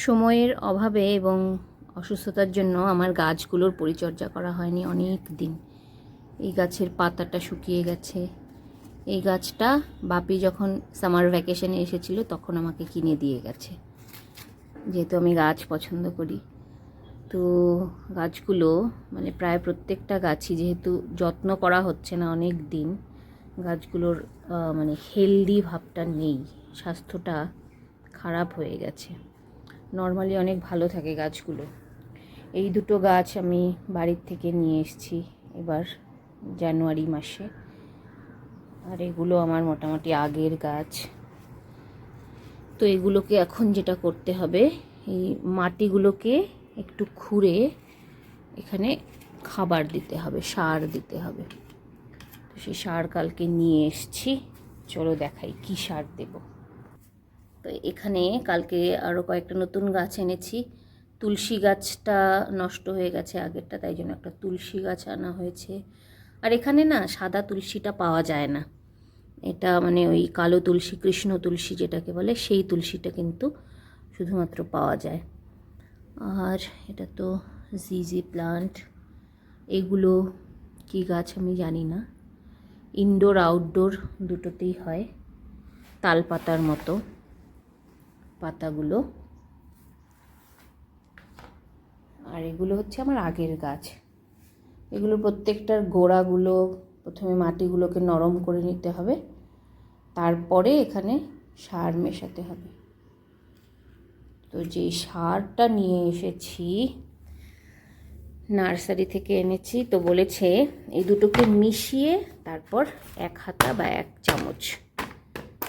সময়ের অভাবে এবং অসুস্থতার জন্য আমার গাছগুলোর পরিচর্যা করা হয়নি অনেক দিন। এই গাছের পাতাটা শুকিয়ে গেছে। এই গাছটা বাপি যখন সামার ভ্যাকেশনে এসেছিল তখন আমাকে কিনে দিয়ে গেছে, যেহেতু আমি গাছ পছন্দ করি। তো গাছগুলো মানে প্রায় প্রত্যেকটা গাছই যেহেতু যত্ন করা হচ্ছে না অনেক দিন, গাছগুলোর মানে হেলদি ভাবটা নেই, স্বাস্থ্যটা খারাপ হয়ে গেছে। নর্মালি অনেক ভালো থাকে গাছগুলো। এই দুটো গাছ আমি বাড়ির থেকে নিয়ে এসেছি এবার জানুয়ারি মাসে, আর এগুলো আমার মোটামুটি আগের গাছ। তো এগুলোকে এখন যেটা করতে হবে, এই মাটিগুলোকে একটু খুঁড়ে এখানে খাবার দিতে হবে, সার দিতে হবে। তো সেই সার কালকে নিয়ে এসেছি, চলো দেখাই কি সার দেব। তো এখানে কালকে আরও কয়েকটা নতুন গাছ এনেছি। তুলসী গাছটা নষ্ট হয়ে গেছে আগেরটা, তাই জন্য একটা তুলসী গাছ আনা হয়েছে। আর এখানে না সাদা তুলসীটা পাওয়া যায় না, এটা মানে ওই কালো তুলসী, কৃষ্ণ তুলসী যেটাকে বলে, সেই তুলসীটা কিন্তু শুধুমাত্র পাওয়া যায়। আর এটা তো জিজি প্লান্ট। এগুলো কি গাছ আমি জানি না, ইনডোর আউটডোর দুটোতেই হয়, তাল পাতার মতো পাতাগুলো। আর এগুলো হচ্ছে আমার আগের গাছ। এগুলো প্রত্যেকটার গোড়াগুলো প্রথমে মাটিগুলোকে নরম করে নিতে হবে, তারপরে এখানে সার মেশাতে হবে। তো যে সারটা নিয়ে এসেছি নার্সারি থেকে এনেছি, তো বলেছে এই দুটোকে মিশিয়ে তারপর 1 হাতা বা 1 চামচ।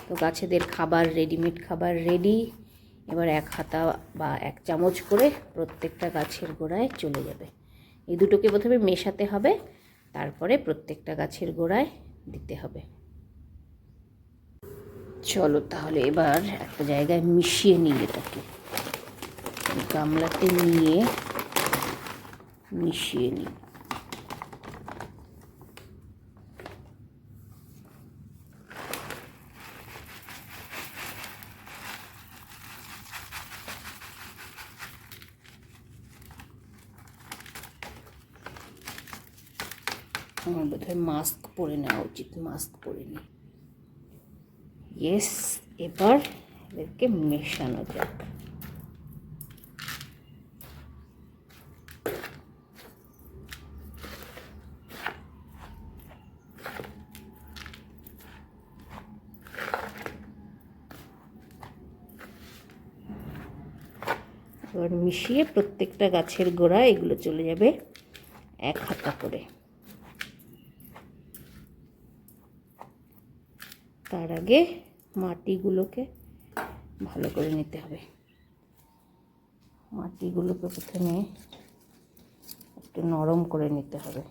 তো গাছেদের খাবার রেডিমেড খাবার রেডি, এবার 1 হাতা বা 1 চামচ করে প্রত্যেকটা গাছের গোড়ায় চলে যাবে। এই দুটোকে প্রথমে মেশাতে হবে, তারপরে প্রত্যেকটা গাছের গোড়ায় দিতে হবে। চলো তাহলে এবার একটা জায়গায় মিশিয়ে নিই, এটাকে গামলাতে নিয়ে মিশিয়ে নিই। আমার বোধহয় মাস্ক পরে নেওয়া উচিত, মাস্ক পরে নিই। ইয়েস, এবার এদেরকে মেশানো যাক। এবার মিশিয়ে প্রত্যেকটা গাছের গোড়া এগুলো চলে যাবে 1 হাতা করে। তার আগে মাটিগুলোকে ভালো করে নিতে হবে। মাটিগুলোকে প্রথমে একটু নরম করে নিতে হবে।